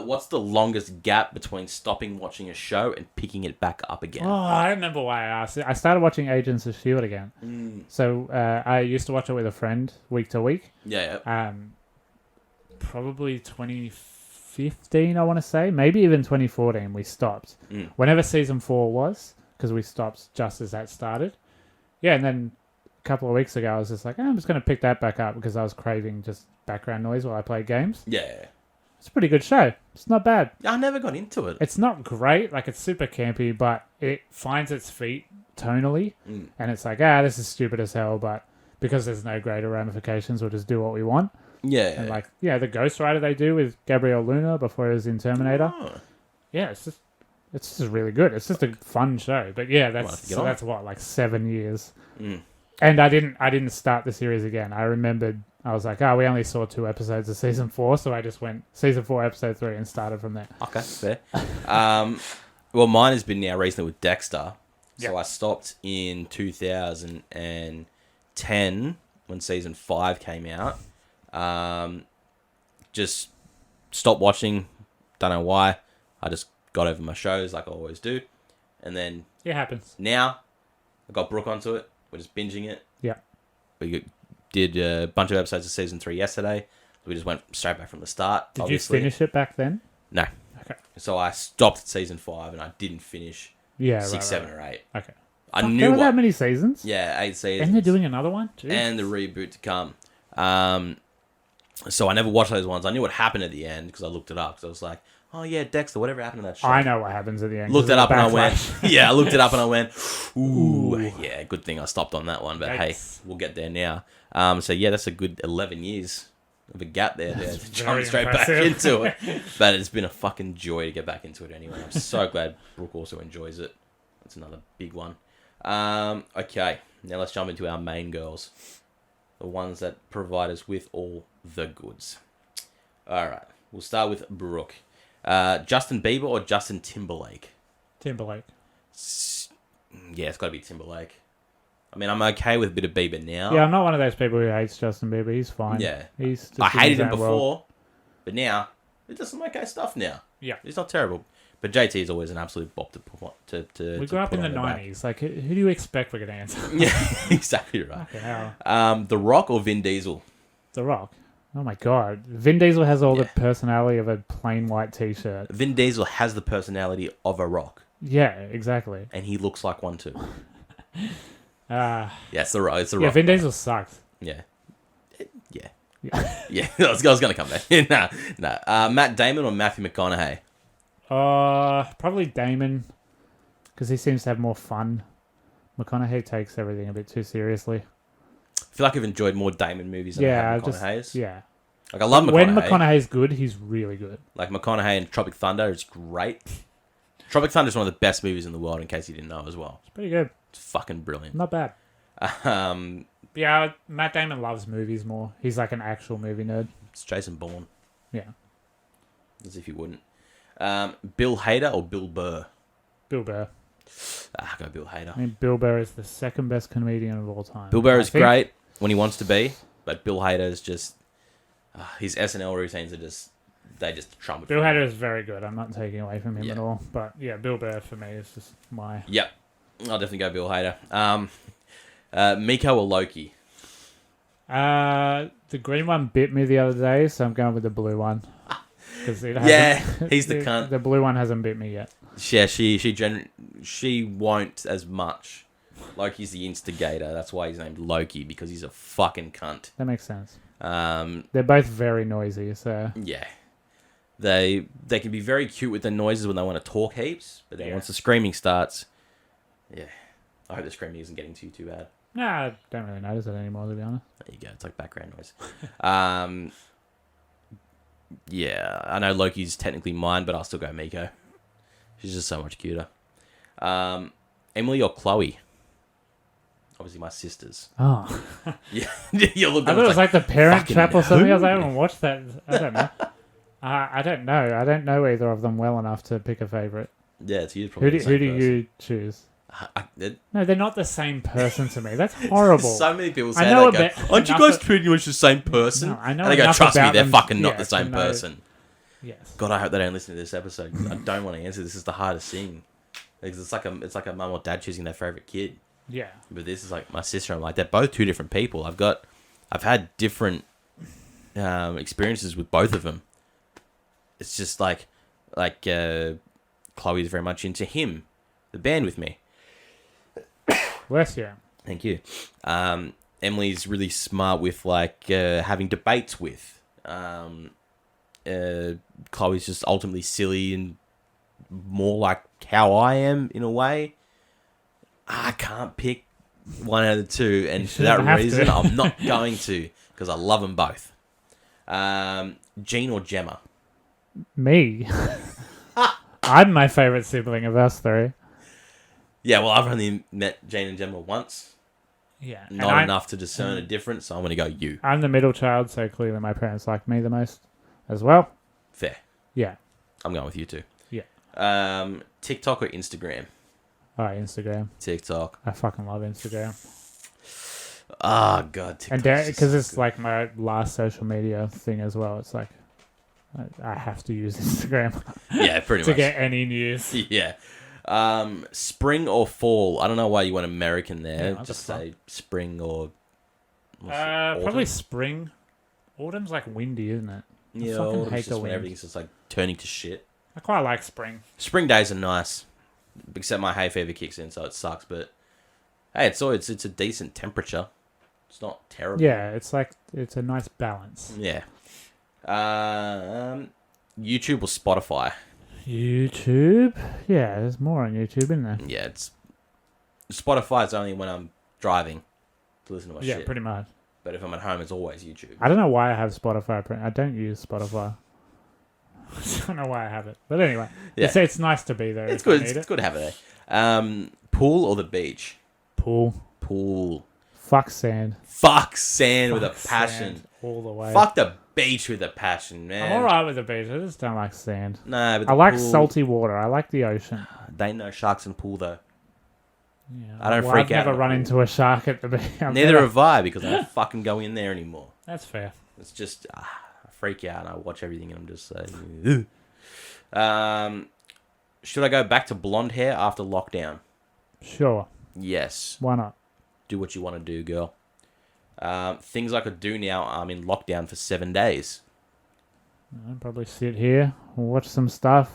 A: What's the longest gap between stopping watching a show and picking it back up again?
B: Oh, I remember why I asked it. I started watching Agents of S.H.I.E.L.D. again. So I used to watch it with a friend week to week.
A: Yeah.
B: Probably 2015, I want to say. Maybe even 2014, we stopped. Whenever season 4 was, because we stopped just as that started. Yeah, and then a couple of weeks ago, I was just like, I'm just going to pick that back up because I was craving just background noise while I played games.
A: Yeah.
B: It's a pretty good show. It's not bad.
A: I never got into it.
B: It's not great. Like, it's super campy, but it finds its feet tonally. And it's like, this is stupid as hell, but because there's no greater ramifications, we'll just do what we want.
A: Yeah.
B: And like, the Ghost Rider they do with Gabriel Luna before he was in Terminator.
A: Oh.
B: Yeah, it's just really good. It's just a fun show. But yeah, that's what, like 7 years. And I didn't start the series again. I remembered I was like, we only saw 2 episodes of season 4, so I just went season 4, episode 3, and started from there.
A: Okay, fair. Well, mine has been now recently with Dexter. So I stopped in 2010 when season 5 came out. Just stopped watching. Don't know why. I just got over my shows like I always do. And then
B: It happens.
A: now I got Brooke onto it. We're just binging it.
B: Yeah.
A: We did a bunch of episodes of season 3 yesterday. We just went straight back from the start.
B: Did
A: obviously.
B: you finish it back then?
A: No.
B: Okay.
A: So I stopped at season 5 and I didn't finish 6, 7, or 8.
B: Okay.
A: I
B: Fuck,
A: knew
B: there were
A: what.
B: that many seasons?
A: Yeah, 8 seasons.
B: And they're doing another one? Jeez.
A: And the reboot to come. So I never watched those ones. I knew what happened at the end because I looked it up. Because I was like, oh yeah, Dexter, whatever happened to that show?
B: I know what happens at the end.
A: Looked it up and I went,
B: Backlash.
A: yeah, I looked it up and I went, ooh, yeah, good thing I stopped on that one. But hey,
B: Yikes.
A: we'll get there now. So yeah, that's a good 11 years of a gap there to jump
B: very
A: straight
B: impressive.
A: back into it. But it's been a fucking joy to get back into it anyway. I'm so glad Brooke also enjoys it. That's another big one. Okay, now let's jump into our main girls. The ones that provide us with all the goods. Alright, we'll start with Brooke. Justin Bieber or Justin Timberlake?
B: Timberlake.
A: Yeah, it's got to be Timberlake. I mean, I'm okay with a bit of Bieber now.
B: Yeah, I'm not one of those people who hates Justin Bieber. He's fine.
A: Yeah.
B: He's just
A: I
B: in
A: hated
B: his
A: him
B: own
A: before,
B: world.
A: but now he does some okay stuff now.
B: Yeah.
A: He's not terrible. But JT is always an absolute bop to
B: We grew up
A: put
B: in the
A: on back.
B: 90s. Like, who do you expect we're going to answer?
A: Yeah, exactly right.
B: Fucking hell.
A: The Rock or Vin Diesel?
B: The Rock. Oh my god. Vin Diesel has all
A: Yeah.
B: the personality of a plain white t-shirt.
A: Vin Diesel has the personality of a rock,
B: Yeah, exactly.
A: and he looks like one too.
B: Uh,
A: Yeah, it's the Rock. It's the
B: yeah,
A: Rock.
B: Vin Diesel sucks.
A: Yeah. Yeah.
B: Yeah.
A: Yeah, I was going to come back. Nah. Matt Damon or Matthew McConaughey?
B: Probably Damon, because he seems to have more fun. McConaughey takes everything a bit too seriously.
A: I feel like I've enjoyed more Damon movies than I have McConaughey's.
B: Yeah.
A: Like, I love McConaughey.
B: When McConaughey's good, he's really good.
A: Like, McConaughey in Tropic Thunder is great. Tropic Thunder is one of the best movies in the world, in case you didn't know as well.
B: It's pretty good.
A: It's fucking brilliant.
B: Not bad.
A: Um,
B: Yeah, Matt Damon loves movies more. He's like an actual movie nerd.
A: it's Jason Bourne,
B: Yeah.
A: as if you wouldn't. Bill Hader or Bill Burr?
B: Bill Burr.
A: Go Bill Hader.
B: I mean, Bill Burr is the second best comedian of all time.
A: Bill Burr
B: I
A: is
B: think.
A: great when he wants to be, but Bill Hader is just... his SNL routines are just... They just trump it.
B: Bill
A: for me.
B: Hader is very good. I'm not taking away from him
A: Yeah.
B: at all. But yeah, Bill Burr for me is just my...
A: Yep. I'll definitely go Bill Hader. Miko or Loki?
B: The green one bit me the other day, so I'm going with the blue one. 'Cause it
A: Yeah,
B: hasn't-
A: he's the cunt.
B: The blue one hasn't bit me yet.
A: Yeah, she won't as much. Loki's the instigator. That's why he's named Loki, because he's a fucking cunt.
B: That makes sense.
A: Um,
B: They're both very noisy, so...
A: yeah. They can be very cute with the noises when they want to talk heaps, but then
B: Yeah.
A: once the screaming starts, yeah. I hope the screaming isn't getting to you too bad.
B: Nah, I don't really notice it anymore, to be honest.
A: There you go. It's like background noise. Yeah, I know Loki's technically mine, but I'll still go Miko. She's just so much cuter. Emily or Chloe? Obviously, my sisters.
B: Oh.
A: Yeah, you looked
B: I
A: at
B: thought it was like the Parent
A: fucking
B: Trap or something. I was like, I
A: who?
B: haven't watched that. I don't know. I don't know. I don't know either of them well enough to pick a favourite.
A: Yeah, it's you. Probably
B: Who do you choose?
A: you?
B: No, they're not the same person to me. That's horrible.
A: So many people
B: I
A: say
B: know
A: that.
B: a
A: Go,
B: bit-
A: aren't you
B: enough
A: guys
B: of-
A: pretty much the same person?
B: No, I know
A: And they go,
B: enough
A: trust me,
B: about
A: they're
B: them,
A: fucking not
B: yeah,
A: the
B: to
A: same
B: know-
A: person.
B: Yes.
A: God, I hope they don't listen to this episode. 'Cause I don't want to answer. This is the hardest thing. Because it's like a mum or dad choosing their favorite kid.
B: Yeah.
A: But this is like my sister. I'm like, they're both two different people. I've had different experiences with both of them. It's just like Chloe's very much into him, the band with me.
B: Bless you.
A: Thank you. Emily's really smart with like having debates with. Chloe's just ultimately silly and more like how I am in a way. I can't pick one out of the two, and for that
B: shouldn't have
A: reason,
B: to.
A: I'm not going to, because I love them both. Jean or Gemma?
B: Me. I'm my favourite sibling of us three.
A: Yeah, well, I've only met Jane and Gemma once.
B: Yeah. And
A: Not enough to discern a difference, so I'm going to go you.
B: I'm the middle child, so clearly my parents like me the most as well.
A: Fair.
B: Yeah.
A: I'm going with you too.
B: Yeah.
A: TikTok or Instagram?
B: Alright, Instagram.
A: TikTok.
B: I fucking love Instagram.
A: Oh, God. TikTok.
B: And because it's like my last social media thing as well. It's like I have to use Instagram
A: Yeah, pretty
B: to
A: much.
B: get any news.
A: Yeah. Spring or fall? I don't know why you went American there.
B: Yeah, what
A: Just
B: the fuck?
A: say spring or...
B: Probably spring. Autumn's like windy, isn't it?
A: Yeah,
B: fucking
A: autumn's
B: hate
A: just
B: the
A: when
B: wind.
A: everything's just like turning to shit.
B: I quite like spring.
A: Spring days are nice, except my hay fever kicks in, so it sucks. But hey, it's a decent temperature. It's not terrible.
B: Yeah, it's a nice balance.
A: Yeah. YouTube or Spotify?
B: YouTube? Yeah, there's more on YouTube, isn't there?
A: Yeah, it's Spotify's only when I'm driving to listen to my
B: Yeah,
A: shit.
B: pretty much.
A: But if I'm at home, it's always YouTube.
B: I don't know why I have Spotify. I don't use Spotify. I don't know why I have it. But anyway,
A: Yeah.
B: it's nice to be there.
A: It's
B: if I
A: good.
B: need
A: It's
B: it.
A: good to have it there. Pool or the beach?
B: Pool.
A: Pool.
B: Fuck sand.
A: Fuck sand with a
B: Fuck
A: passion.
B: sand all the way.
A: Fuck the beach with a passion, man.
B: I'm alright with the beach. I just don't like sand.
A: No, but
B: I
A: the
B: like
A: pool,
B: salty water. I like the ocean.
A: They ain't no sharks in the pool though.
B: Yeah.
A: I don't
B: Well,
A: freak
B: I've
A: out.
B: never run into a shark at the beach.
A: Neither have I, because I don't fucking go in there anymore.
B: That's fair.
A: It's just I freak out and I watch everything and I'm just like, ugh. Should I go back to blonde hair after lockdown?
B: Sure.
A: Yes.
B: Why not?
A: Do what you want to do, girl. Things I could do now. I'm in lockdown for 7 days.
B: I'll probably sit here, watch some stuff.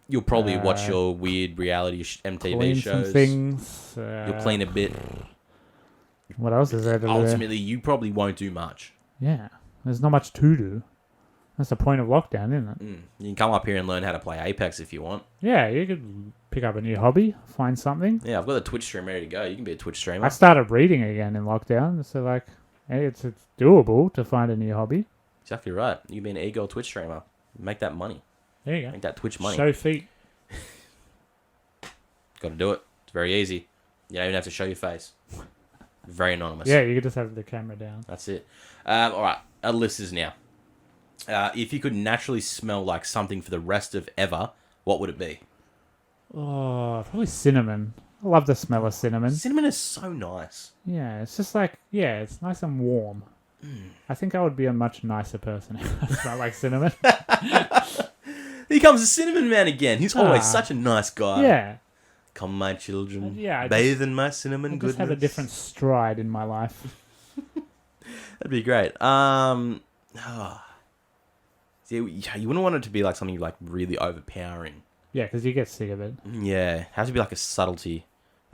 A: You'll probably watch your weird reality MTV
B: Clean
A: shows.
B: some things.
A: You'll clean a bit.
B: What else is there to do?
A: Ultimately, you probably won't do much.
B: Yeah. There's not much to do. That's the point of lockdown, isn't it?
A: You can come up here and learn how to play Apex if you want.
B: Yeah, you could pick up a new hobby, find something.
A: Yeah, I've got the Twitch stream ready to go. You can be a Twitch streamer.
B: I started reading again in lockdown, so like, hey, it's doable to find a new hobby.
A: Exactly right. You can be an e-girl Twitch streamer. Make that money.
B: There you go.
A: Make that Twitch money.
B: Show feet.
A: Got to do it. It's very easy. You don't even have to show your face. Very anonymous.
B: Yeah, you could just have the camera down.
A: That's it. All right. Our list is now. If you could naturally smell like something for the rest of ever, what would it be?
B: Oh, probably cinnamon. I love the smell of cinnamon.
A: Cinnamon is so nice.
B: Yeah, it's just like, yeah, it's nice and warm. I think I would be a much nicer person if I smelled like cinnamon.
A: Here comes the cinnamon man again. He's always such a nice guy.
B: Yeah.
A: Come, my children.
B: Yeah,
A: bathe in my cinnamon
B: I
A: goodness.
B: just have a different stride in my life.
A: That'd be great. See, you wouldn't want it to be like something like really overpowering.
B: Yeah, because you get sick of it.
A: Yeah, it has to be like a subtlety.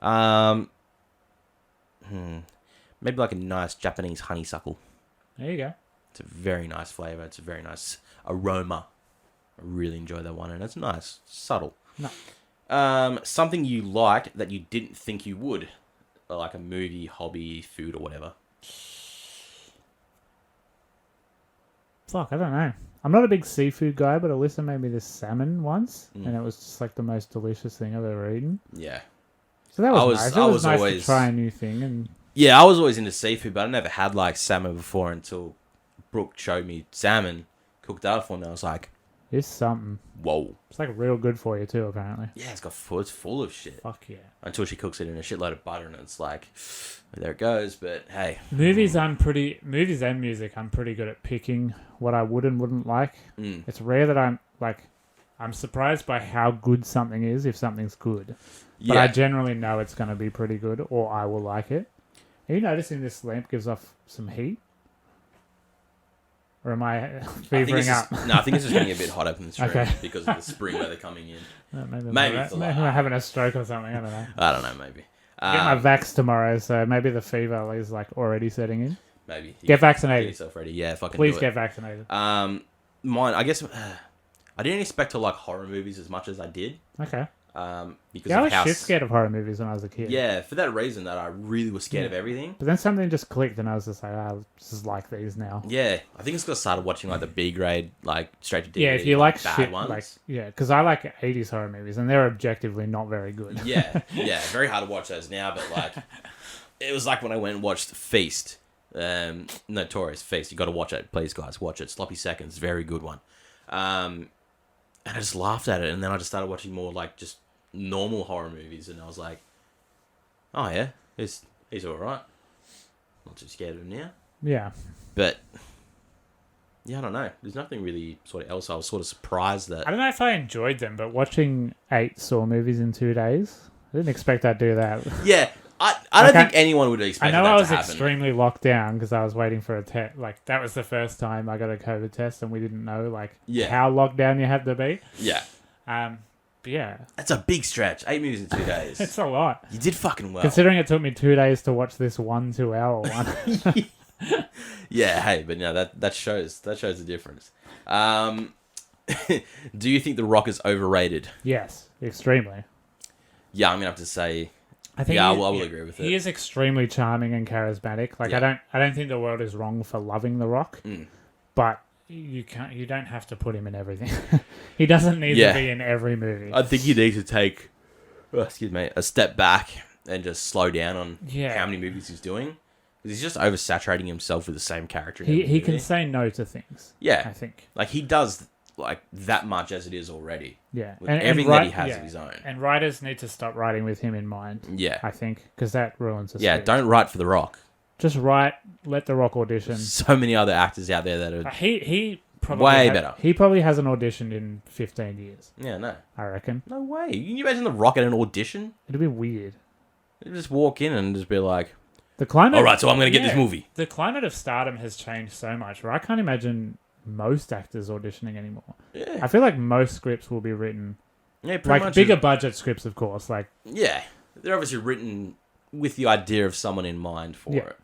A: Maybe like a nice Japanese honeysuckle.
B: There you go.
A: It's a very nice flavor. It's a very nice aroma. I really enjoy that one, and it's nice, subtle.
B: No.
A: Something you liked that you didn't think you would, like a movie, hobby, food, or whatever.
B: Fuck, I don't know. I'm not a big seafood guy, but Alyssa made me this salmon once, and it was just like the most delicious thing I've ever eaten.
A: Yeah.
B: So that was nice. It was nice
A: always
B: to try a new thing. And
A: yeah, I was always into seafood, but I never had like salmon before until Brooke showed me salmon, cooked out for me. I was like,
B: it's something.
A: whoa.
B: It's like real good for you too, apparently.
A: Yeah, it's full of shit.
B: Fuck yeah.
A: Until she cooks it in a shitload of butter, and it's like, there it goes. But hey,
B: Movies and music, I'm pretty good at picking what I would and wouldn't like. It's rare that I'm surprised by how good something is if something's good. But I generally know it's going to be pretty good, or I will like it. Are you noticing this lamp gives off some heat? Or am I fevering up?
A: No, I think it's just getting a bit hot up in the stream
B: Okay.
A: because of the spring weather coming in.
B: Maybe
A: it's a
B: maybe
A: lot.
B: I'm having a stroke or something. I don't know.
A: I don't know, maybe.
B: I get my vax tomorrow, so maybe the fever is like already setting in.
A: Maybe.
B: Get vaccinated.
A: Get yourself ready. Yeah, fucking
B: Please
A: do it.
B: get vaccinated.
A: Mine, I guess, I didn't expect to like horror movies as much as I did.
B: Okay.
A: Because
B: Yeah, I
A: of
B: was
A: how
B: shit scared of horror movies when I was a kid.
A: Yeah, for that reason that I really was scared of everything.
B: But then something just clicked, and I was just like, this is like these now.
A: Yeah, I think it's because I started watching like the B grade, like straight to DVD.
B: Yeah, if you like
A: bad
B: shit,
A: ones.
B: like because I like 80s horror movies, and they're objectively not very good.
A: yeah, very hard to watch those now, but like, it was like when I went and watched Feast, Notorious Feast. You got to watch it, please, guys, watch it. Sloppy Seconds, very good one. And I just laughed at it, and then I just started watching more like just normal horror movies, and I was like, oh yeah, he's all right. Not too scared of him now.
B: Yeah.
A: But yeah, I don't know. There's nothing really sort of else. I was sort of surprised that.
B: I don't know if I enjoyed them, but watching 8 Saw movies in 2 days, I didn't expect I'd do that.
A: Yeah, I don't think anyone would expect.
B: I know
A: that
B: I was
A: to happen.
B: extremely locked down because I was waiting for a test. Like that was the first time I got a COVID test, and we didn't know how locked down you had to be.
A: Yeah.
B: But yeah,
A: That's a big stretch. 8 movies in 2 days.
B: it's a lot.
A: You did fucking well.
B: Considering it took me 2 days to watch this 1 2-hour one.
A: Yeah, hey, but no, that shows the difference. Do you think The Rock is overrated?
B: Yes, extremely.
A: Yeah, I'm gonna have to say.
B: I think
A: I will agree with it.
B: He is extremely charming and charismatic. Like
A: Yeah.
B: I don't think the world is wrong for loving The Rock, but you don't have to put him in everything. He doesn't need to be in every movie.
A: I think you need to take, a step back and just slow down on how many movies he's doing. Because he's just oversaturating himself with the same character.
B: He can say no to things.
A: Yeah.
B: I think.
A: Like he does like that much as it is already.
B: Yeah.
A: With everything that he has of his own.
B: And writers need to stop writing with him in mind.
A: Yeah.
B: I think, because that ruins the
A: Yeah,
B: series.
A: don't write for The Rock.
B: Just write, let The Rock audition.
A: So many other actors out there that are
B: He probably
A: way better.
B: He probably hasn't auditioned in 15 years.
A: Yeah, no.
B: I reckon.
A: No way. Can you imagine The Rock at an audition?
B: It'd be weird.
A: He'd just walk in and just be like,
B: The climate.
A: all right, so I'm going to get this movie.
B: The climate of stardom has changed so much where I can't imagine most actors auditioning anymore.
A: Yeah.
B: I feel like most scripts will be written,
A: Yeah, pretty
B: like
A: much.
B: bigger budget scripts, of course. Like,
A: Yeah. They're obviously written with the idea of someone in mind for it.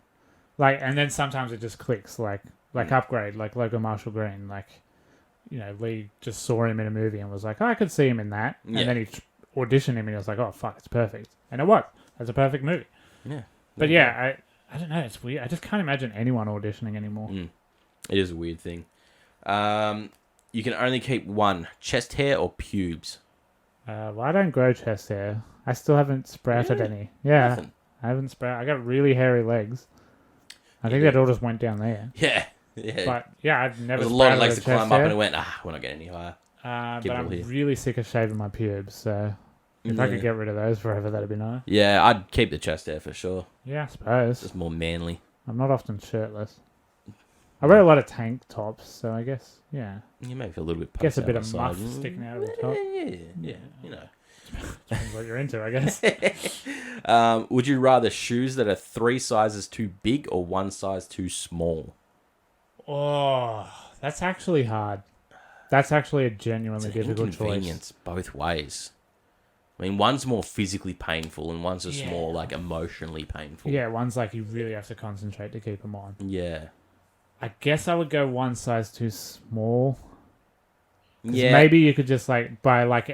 B: and then sometimes it just clicks. Like Upgrade, like Logan Marshall Green. Like, Lee just saw him in a movie and was like, oh, I could see him in that.
A: Yeah.
B: And then he auditioned him and he was like, oh, fuck, it's perfect. And it was. It's a perfect movie.
A: Yeah.
B: But yeah, I don't know. It's weird. I just can't imagine anyone auditioning anymore.
A: It is a weird thing. You can only keep one, chest hair or pubes.
B: Well, I don't grow chest hair. I still haven't sprouted any. Yeah,
A: Nothing.
B: I haven't sprouted. I got really hairy legs. I think that all just went down there.
A: Yeah. Yeah.
B: But yeah, I've never.
A: There's a lot of
B: sprouted
A: legs
B: a
A: to climb
B: chest
A: up
B: hair.
A: and it went, we're not getting any higher.
B: But I'm
A: here.
B: really sick of shaving my pubes. So if I could get rid of those forever, that'd be nice.
A: Yeah, I'd keep the chest hair for sure.
B: Yeah, I suppose.
A: It's more manly.
B: I'm not often shirtless. I wear a lot of tank tops, so I guess, yeah.
A: You may feel a little bit
B: Guess a
A: puffed
B: bit
A: out
B: of
A: the
B: muff
A: side.
B: sticking out of the top.
A: Yeah, you know.
B: Depends what you're into, I guess.
A: Would you rather shoes that are 3 sizes too big or 1 size too small?
B: Oh, that's actually hard. That's actually a genuinely
A: It's an
B: difficult choice.
A: inconvenience both ways. I mean, one's more physically painful and one's just
B: Yeah.
A: more like emotionally painful.
B: Yeah, one's like you really have to concentrate to keep them on.
A: Yeah.
B: I guess I would go 1 size too small. 'Cause
A: Yeah.
B: maybe you could just by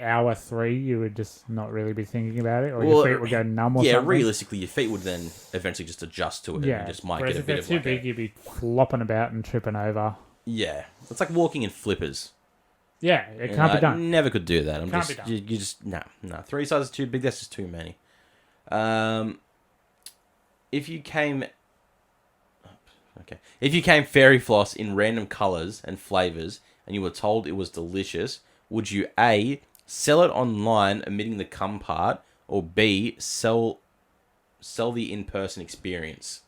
B: hour 3, you would just not really be thinking about it, or your feet would go numb or
A: yeah,
B: something.
A: realistically, your feet would then eventually just adjust to it.
B: Yeah,
A: And you just might
B: whereas
A: get a
B: if
A: bit
B: they're
A: of
B: too
A: like
B: big,
A: a,
B: you'd be flopping about and tripping over.
A: yeah. It's like walking in flippers.
B: Yeah, it can't be
A: I
B: done.
A: never could do that.
B: Can't be done.
A: You just no. 3 sizes too big. That's just too many. If you came fairy floss in random colors and flavors, and you were told it was delicious, would you A, sell it online omitting the cum part, or B, sell the in-person experience?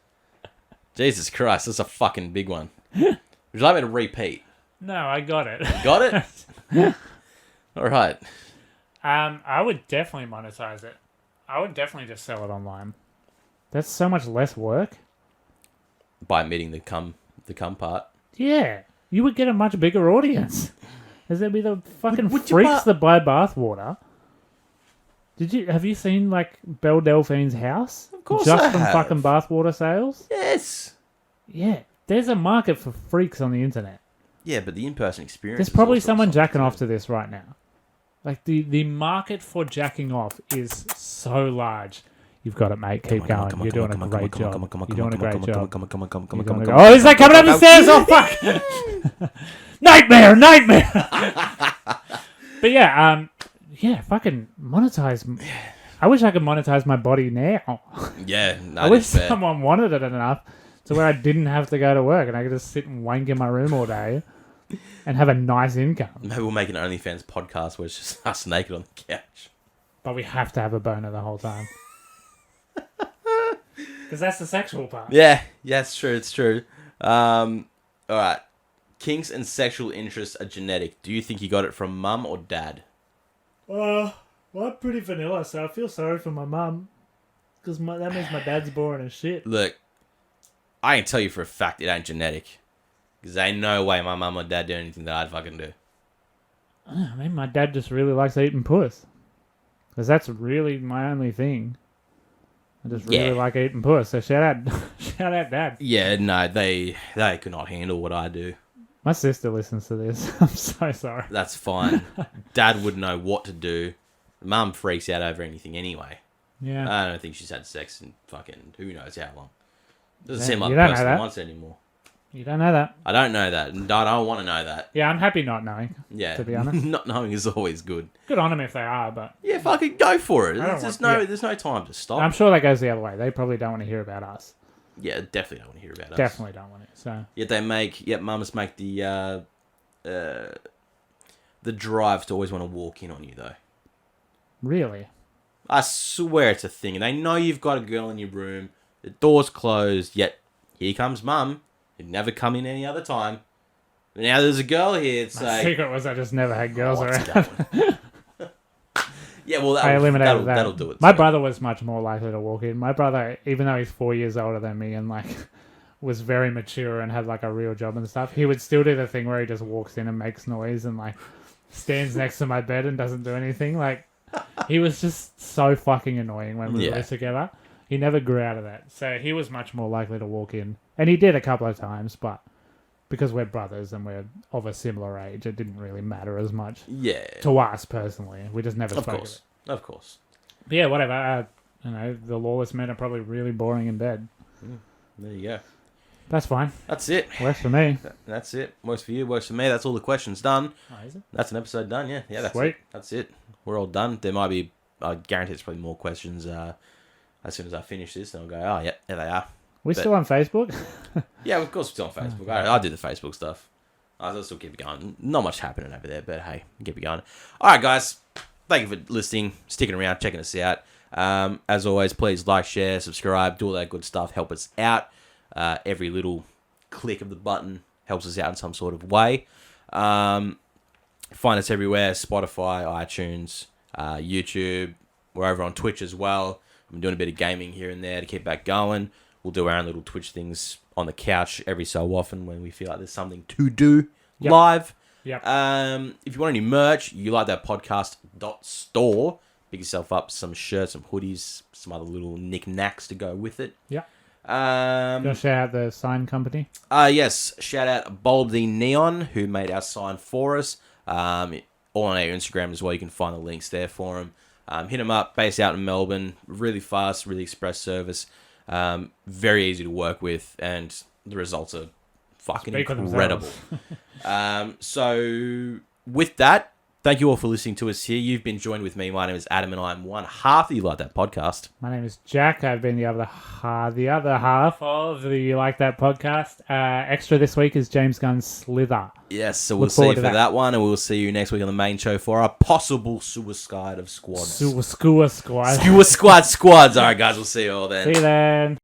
A: Jesus Christ, that's a fucking big one. Would you like me to repeat?
B: No, I got it.
A: Got it? All right.
B: I would definitely monetize it. I would definitely just sell it online. That's so much less work.
A: By omitting the cum part.
B: Yeah, you would get a much bigger audience. Because there'd be the fucking
A: Would you
B: freaks that buy bathwater. Have you seen Belle Delphine's house?
A: Of course
B: Just
A: I
B: from
A: have.
B: fucking bathwater sales?
A: Yes.
B: Yeah. There's a market for freaks on the internet.
A: Yeah, but the in-person experience.
B: There's
A: is
B: probably
A: also
B: someone
A: something
B: jacking
A: too.
B: off to this right now. The market for jacking off is so large. You've got it, mate. Keep going. You're doing a great job. You're doing a great job. Oh, is that coming up the stairs? Oh, fuck! Nightmare! But yeah, fucking monetize. I wish I could monetize my body now.
A: Yeah,
B: I wish someone wanted it enough to where I didn't have to go to work and I could just sit and wank in my room all day and have a nice income.
A: Maybe we'll make an OnlyFans podcast where it's just us naked on the couch.
B: But we have to have a boner the whole time. Because that's the sexual part.
A: Yeah, it's true. It's true. All right. Kinks and sexual interests are genetic. Do you think you got it from mum or dad?
B: Well, I'm pretty vanilla, so I feel sorry for my mum. Because that means my dad's boring as shit.
A: Look, I can tell you for a fact it ain't genetic. Because ain't no way my mum or dad do anything that I'd fucking do.
B: I mean, my dad just really likes eating puss. Because that's really my only thing. I just really like eating puss. So shout out, Dad.
A: Yeah, no, they could not handle what I do.
B: My sister listens to this. I'm so sorry.
A: That's fine. Dad would know what to do. Mum freaks out over anything anyway.
B: Yeah.
A: I don't think she's had sex in fucking who knows how long. Doesn't
B: Yeah,
A: seem like
B: you
A: the
B: don't know
A: person
B: that.
A: that wants it anymore.
B: You don't know that.
A: I don't know that. And I don't want to know that.
B: Yeah, I'm happy not knowing.
A: Yeah.
B: To be honest.
A: Not knowing is always good.
B: Good on them if they are, but
A: Yeah, fucking go for it.
B: I don't
A: There's
B: want-
A: no time to stop.
B: I'm sure that goes the other way. They probably don't want to hear about us.
A: Yeah, definitely don't want to hear about us.
B: Definitely don't want it. So
A: Yet mums make the the drive to always want to walk in on you, though.
B: Really?
A: I swear it's a thing. And they know you've got a girl in your room. The door's closed, yet here comes mum, who'd never come in any other time. But now there's a girl here. It's
B: My
A: like...
B: secret was I just never had girls
A: what's
B: around.
A: Yeah, well,
B: I eliminated that.
A: that'll do it.
B: My brother was much more likely to walk in. My brother, even though he's 4 years older than me and like was very mature and had like a real job and stuff, he would still do the thing where he just walks in and makes noise and like stands next to my bed and doesn't do anything. Like he was just so fucking annoying when we were together. He never grew out of that. So he was much more likely to walk in. And he did a couple of times, but because we're brothers and we're of a similar age, it didn't really matter as much.
A: Yeah.
B: To us personally. We just never spoke of it.
A: Of course.
B: But yeah, whatever. You know, the lawless men are probably really boring in bed.
A: There you go.
B: That's fine.
A: That's it.
B: Works for me.
A: That's it. Works for you, works for me. That's all the questions done.
B: Oh, is it?
A: That's an episode done, yeah. Yeah, that's
B: Sweet.
A: it. That's it. We're all done. There might be, I guarantee there's probably more questions as soon as I finish this. And I'll go, oh, yeah, there they are.
B: We still on Facebook?
A: Yeah, of course we're still on Facebook. I do the Facebook stuff. I'll still keep it going. Not much happening over there, but hey, keep it going. All right, guys. Thank you for listening, sticking around, checking us out. As always, please like, share, subscribe, do all that good stuff. Help us out. Every little click of the button helps us out in some sort of way. Find us everywhere: Spotify, iTunes, YouTube. We're over on Twitch as well. I'm doing a bit of gaming here and there to keep that going. We'll do our own little Twitch things on the couch every so often when we feel like there's something to do live.
B: Yep.
A: If you want any merch, you like that podcast.store. Pick yourself up some shirts, some hoodies, some other little knickknacks to go with it.
B: Yeah. Gonna shout out the sign company.
A: Yes. Shout out Bulb the Neon, who made our sign for us. All on our Instagram as well. You can find the links there for him. Hit him up. Based out in Melbourne. Really fast, really express service. Very easy to work with, and the results are fucking incredible. So with that, thank you all for listening to us here. You've been joined with me. My name is Adam, and I'm one half of You Like That podcast.
B: My name is Jack. I've been the other half of the You Like That podcast. Extra this week is James Gunn's Slither.
A: Yes, so we'll see you for that one, and we'll see you next week on the main show for our possible suicide of squads.
B: Squad.
A: Squads. All right, guys, we'll see you all then.
B: See you then.